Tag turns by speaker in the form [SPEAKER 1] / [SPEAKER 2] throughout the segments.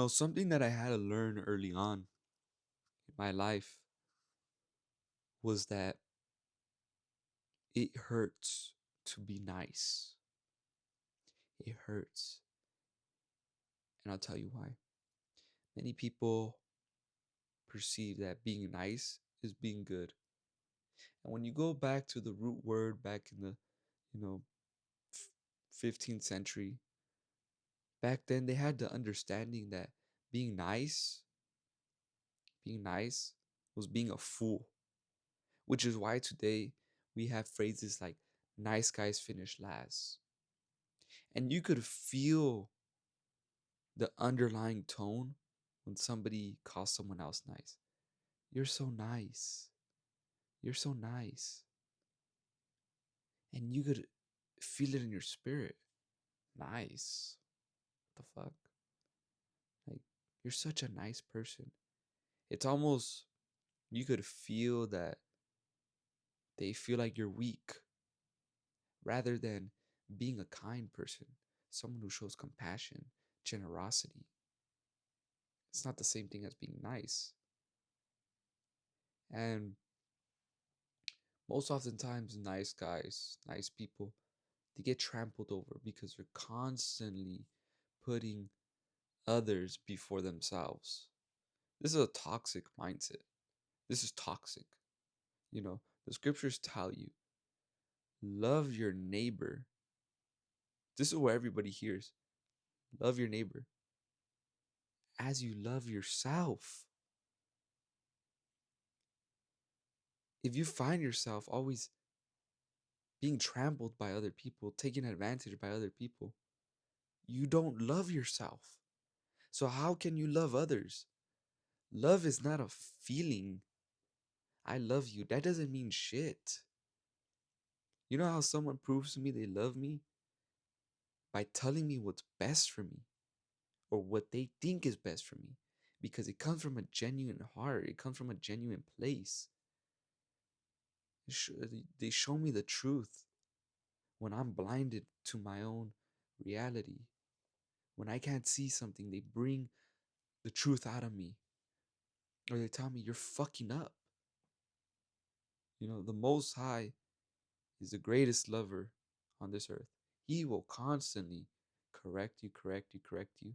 [SPEAKER 1] Something that I had to learn early on in my life was that it hurts to be nice. It hurts. And I'll tell you why. Many people perceive that being nice is being good. And when you go back to the root word back in the, you know, 15th century, back then they had the understanding that being nice, being nice was being a fool, which is why today we have phrases like nice guys finish last. And you could feel the underlying tone when somebody calls someone else nice. You're so nice. You're so nice. And you could feel it in your spirit. Nice. What the fuck? Like, you're such a nice person. It's almost, you could feel that they feel like you're weak rather than being a kind person, someone who shows compassion, generosity. It's not the same thing as being nice. And most oftentimes, nice guys, nice people, they get trampled over because they're constantly putting others before themselves. This is a toxic mindset. This is toxic. The scriptures tell you, love your neighbor. This is what everybody hears. Love your neighbor as you love yourself. If you find yourself always being trampled by other people, taken advantage by other people, you don't love yourself. So, how can you love others? Love is not a feeling. I love you. That doesn't mean shit. You know how someone proves to me they love me? By telling me what's best for me or what they think is best for me. Because it comes from a genuine heart, it comes from a genuine place. They show me the truth when I'm blinded to my own reality. When I can't see something, they bring the truth out of me. Or they tell me, you're fucking up. The Most High is the greatest lover on this earth. He will constantly correct you, correct you, correct you.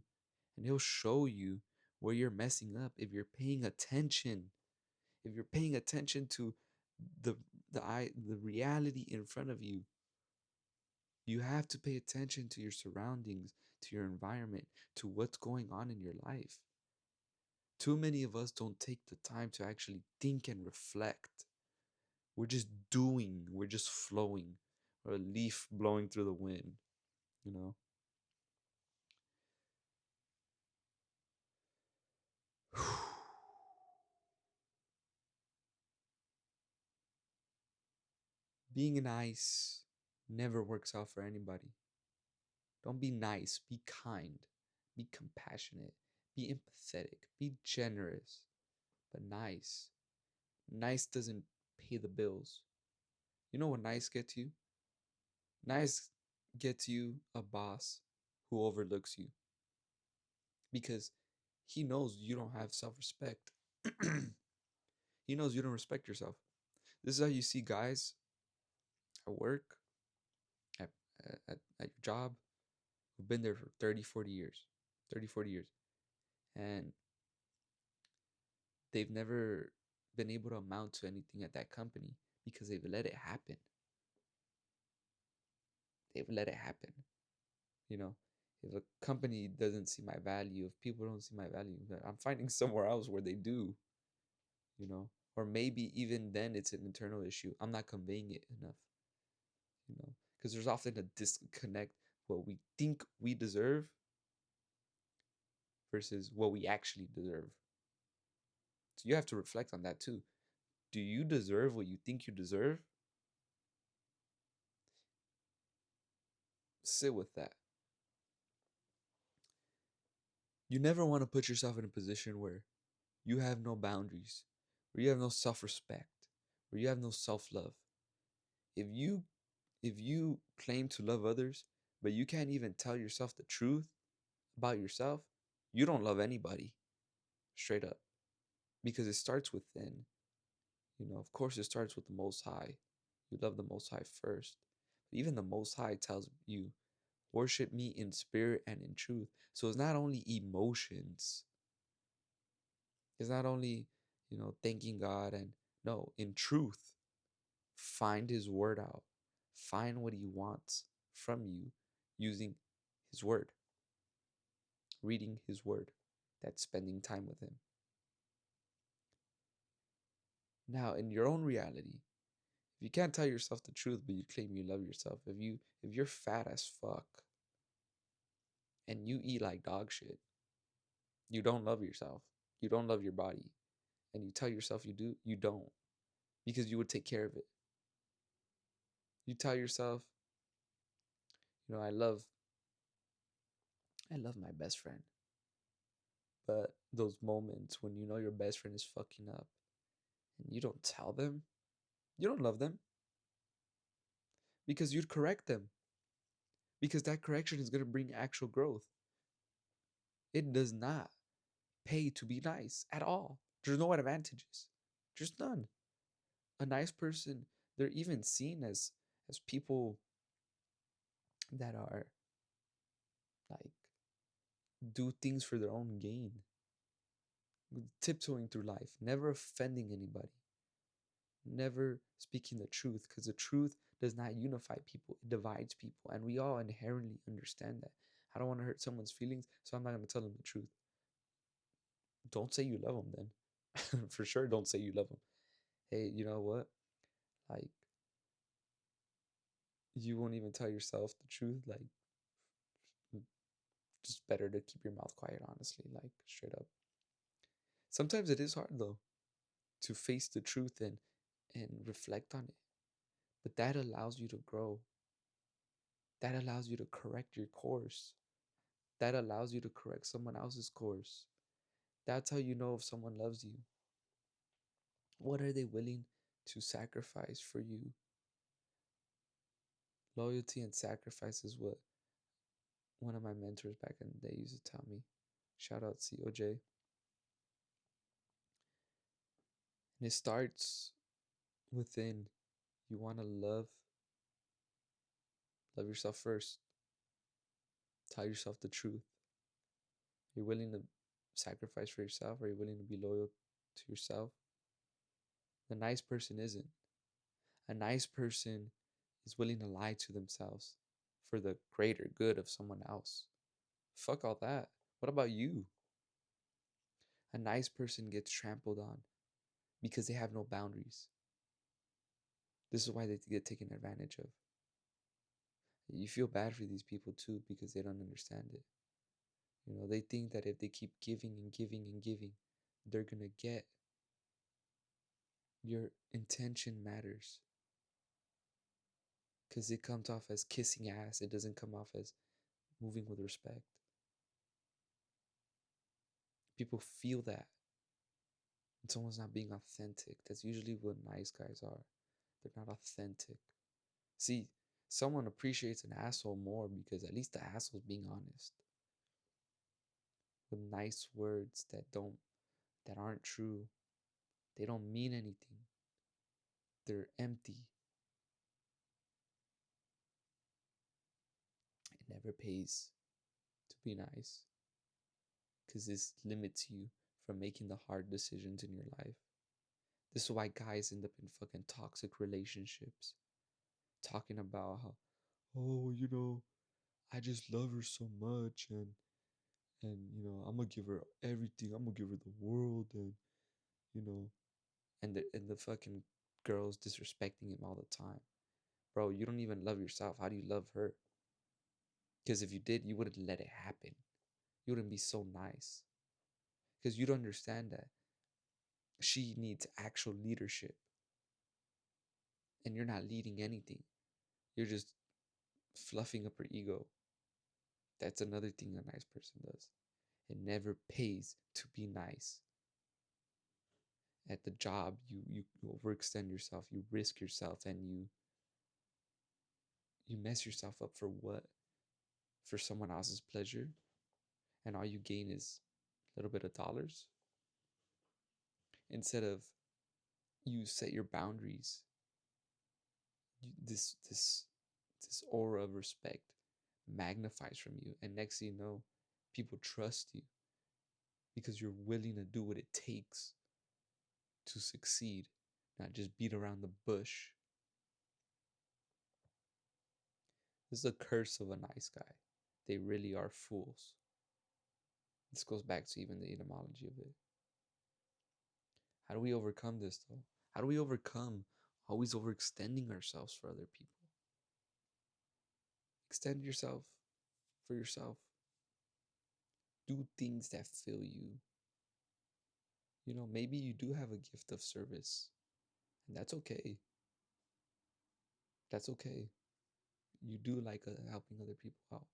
[SPEAKER 1] And he'll show you where you're messing up if you're paying attention. If you're paying attention to the the reality in front of you. You have to pay attention to your surroundings, to your environment, to what's going on in your life. Too many of us don't take the time to actually think and reflect. We're just doing, we're just flowing, or a leaf blowing through the wind, you know? Being nice never works out for anybody. Don't be nice, be kind, be compassionate, be empathetic, be generous, but nice. Nice doesn't pay the bills. You know what nice gets you? Nice gets you a boss who overlooks you because he knows you don't have self respect. He knows you don't respect yourself. This is how you see guys at work, at, at your job, who've been there for 30, 40 years. 30, 40 years. And they've never been able to amount to anything at that company because they've let it happen. They've let it happen. You know, if a company doesn't see my value, if people don't see my value, I'm finding somewhere else where they do, you know, or maybe even then it's an internal issue. I'm not conveying it enough, because there's often a disconnect what we think we deserve versus what we actually deserve. So you have to reflect on that too. Do you deserve what you think you deserve? Sit with that. You never want to put yourself in a position where you have no boundaries, where you have no self-respect, where you have no self-love. If you claim to love others, but you can't even tell yourself the truth about yourself, You don't love anybody, straight up, because it starts within. Of course, it starts with the Most High. You love the Most High first. But even the Most High tells you, worship me in spirit and in truth. So it's not only emotions, it's not only, thanking God and no, in truth, find His word out. Find what He wants from you using His word, reading His word. That's spending time with Him. Now, in your own reality, if you can't tell yourself the truth, but you claim you love yourself, if you're fat as fuck and you eat like dog shit, you don't love yourself. You don't love your body. And you tell yourself you do, you don't. Because you would take care of it. You tell yourself, I love my best friend. But those moments when you know your best friend is fucking up and you don't tell them, you don't love them. Because you'd correct them. Because that correction is gonna bring actual growth. It does not pay to be nice at all. There's no advantages. There's none. A nice person, they're even seen as people that are like do things for their own gain, tiptoeing through life, never offending anybody, never speaking the truth, because the truth does not unify people, it divides people, and we all inherently understand that. I don't want to hurt someone's feelings, so I'm not going to tell them the truth. Don't say you love them then. For sure, don't say you love them. Hey, you know what? Like, you won't even tell yourself the truth. Like, just better to keep your mouth quiet, honestly, like, straight up. Sometimes it is hard, though, to face the truth and reflect on it. But that allows you to grow. That allows you to correct your course. That allows you to correct someone else's course. That's how you know if someone loves you. What are they willing to sacrifice for you? Loyalty and sacrifice is what one of my mentors back in the day used to tell me. Shout out COJ. And it starts within. You want to love yourself first. Tell yourself the truth. You're willing to sacrifice for yourself? Are you willing to be loyal to yourself? The nice person isn't. A nice person is willing to lie to themselves for the greater good of someone else. Fuck all that. What about you? A nice person gets trampled on because they have no boundaries. This is why they get taken advantage of. You feel bad for these people too because they don't understand it. They think that if they keep giving and giving and giving, they're gonna get. Your intention matters because it comes off as kissing ass. It doesn't come off as moving with respect. People feel that when someone's not being authentic. That's usually what nice guys are. They're not authentic. See, someone appreciates an asshole more because at least the asshole's being honest. With nice words that aren't true. They don't mean anything. They're empty. It never pays to be nice because this limits you from making the hard decisions in your life. This is why guys end up in fucking toxic relationships. Talking about how, oh, I just love her so much and I'm gonna give her everything. I'm gonna give her the world and you know and the fucking girls disrespecting him all the time. Bro, you don't even love yourself. How do you love her? Because if you did, you wouldn't let it happen. You wouldn't be so nice. Because you'd understand that she needs actual leadership. And you're not leading anything. You're just fluffing up her ego. That's another thing a nice person does. It never pays to be nice. At the job, you overextend yourself, you risk yourself, and you mess yourself up for what? For someone else's pleasure? And all you gain is little bit of dollars, instead of you set your boundaries, this aura of respect magnifies from you, and next thing you know, people trust you because you're willing to do what it takes to succeed, not just beat around the bush. This is a curse of a nice guy. They really are fools. This goes back to even the etymology of it. How do we overcome this though? How do we overcome always overextending ourselves for other people? Extend yourself for yourself. Do things that fill you. Maybe you do have a gift of service, and that's okay. That's okay. You do like helping other people out.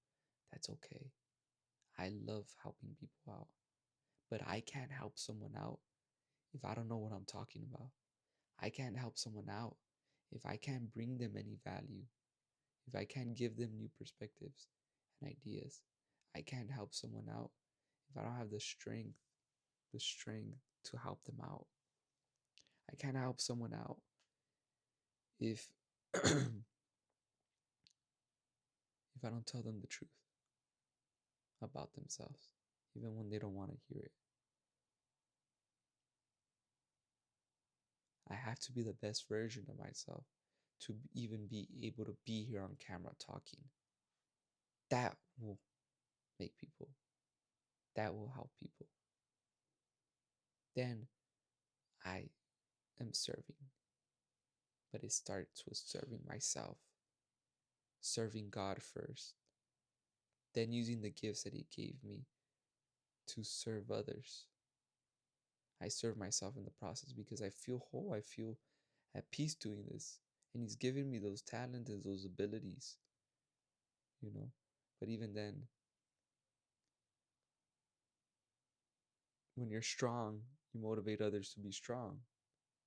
[SPEAKER 1] That's okay. I love helping people out. But I can't help someone out if I don't know what I'm talking about. I can't help someone out if I can't bring them any value, if I can't give them new perspectives and ideas. I can't help someone out if I don't have the strength to help them out. I can't help someone out if if I don't tell them the truth about themselves, even when they don't want to hear it. I have to be the best version of myself to even be able to be here on camera talking. That will make people, that will help people. Then I am serving, but it starts with serving myself, serving God first, then using the gifts that He gave me to serve others. I serve myself in the process because I feel whole, I feel at peace doing this. And He's given me those talents and those abilities, you know. But even then, when you're strong, you motivate others to be strong,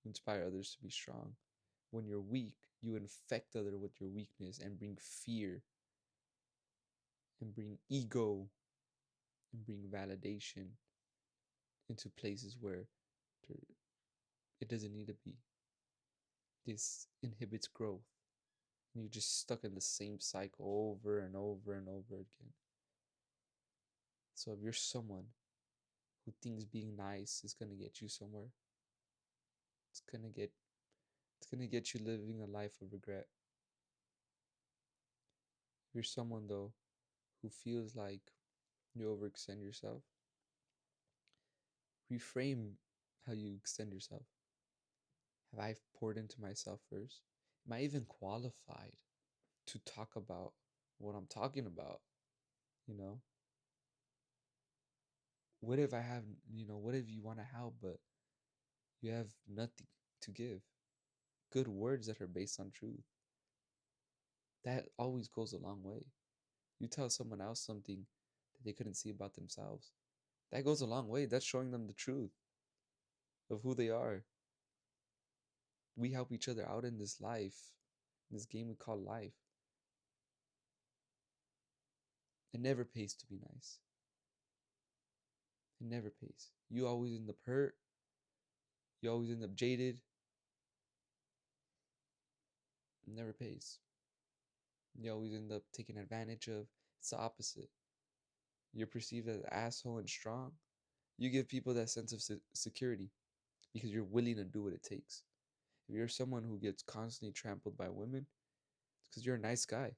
[SPEAKER 1] you inspire others to be strong. When you're weak, you infect others with your weakness and bring fear and bring ego and bring validation into places where it doesn't need to be. This inhibits growth. And you're just stuck in the same cycle over and over and over again. So if you're someone who thinks being nice is gonna get you somewhere, it's gonna get you living a life of regret. If you're someone though who feels like you overextend yourself, reframe how you extend yourself. Have I poured into myself first? Am I even qualified to talk about what I'm talking about? You know? What if I have, what if you want to help, but you have nothing to give? Good words that are based on truth. That always goes a long way. You tell someone else something that they couldn't see about themselves. That goes a long way. That's showing them the truth of who they are. We help each other out in this life, in this game we call life. It never pays to be nice. It never pays. You always end up hurt. You always end up jaded. It never pays. You always end up taken advantage of. It's the opposite. You're perceived as an asshole and strong. You give people that sense of security because you're willing to do what it takes. If you're someone who gets constantly trampled by women, it's because you're a nice guy.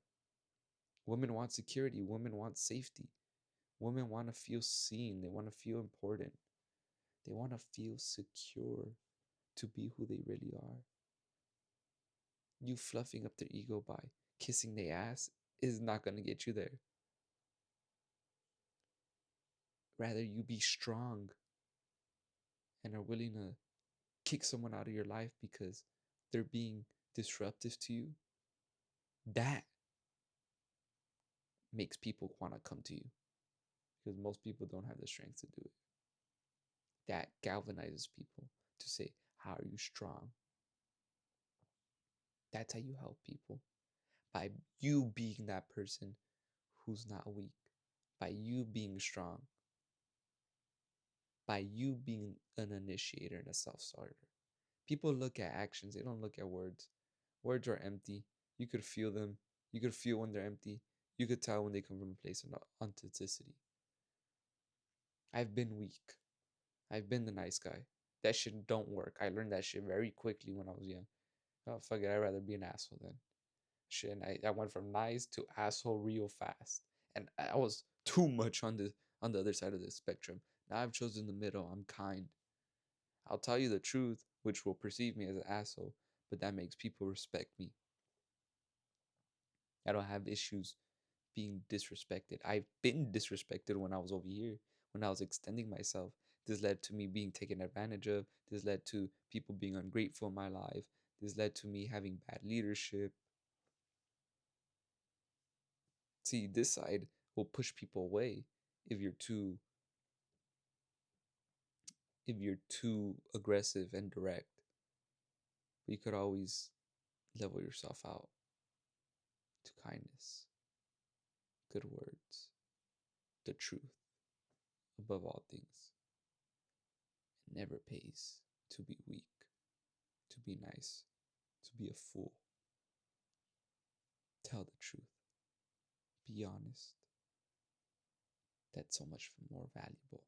[SPEAKER 1] Women want security. Women want safety. Women want to feel seen. They want to feel important. They want to feel secure to be who they really are. You fluffing up their ego by kissing their ass is not going to get you there. Rather, you be strong and are willing to kick someone out of your life because they're being disruptive to you. That makes people want to come to you because most people don't have the strength to do it. That galvanizes people to say, how are you strong? That's how you help people. By you being that person who's not weak. By you being strong. by you being an initiator and a self starter. People look at actions, they don't look at words. Words are empty. You could feel them. You could feel when they're empty. You could tell when they come from a place of authenticity. I've been weak. I've been the nice guy. That shit don't work. I learned that shit very quickly when I was young. Oh, fuck it. I'd rather be an asshole then. Shit, and I went from nice to asshole real fast. And I was too much on the other side of the spectrum. Now I've chosen the middle. I'm kind. I'll tell you the truth, which will perceive me as an asshole, but that makes people respect me. I don't have issues being disrespected. I've been disrespected when I was over here, when I was extending myself. This led to me being taken advantage of. This led to people being ungrateful in my life. This led to me having bad leadership. See, this side will push people away if you're too aggressive and direct. But you could always level yourself out to kindness, good words, the truth above all things. It never pays to be weak, to be nice, to be a fool. Tell the truth. Be honest. That's so much more valuable.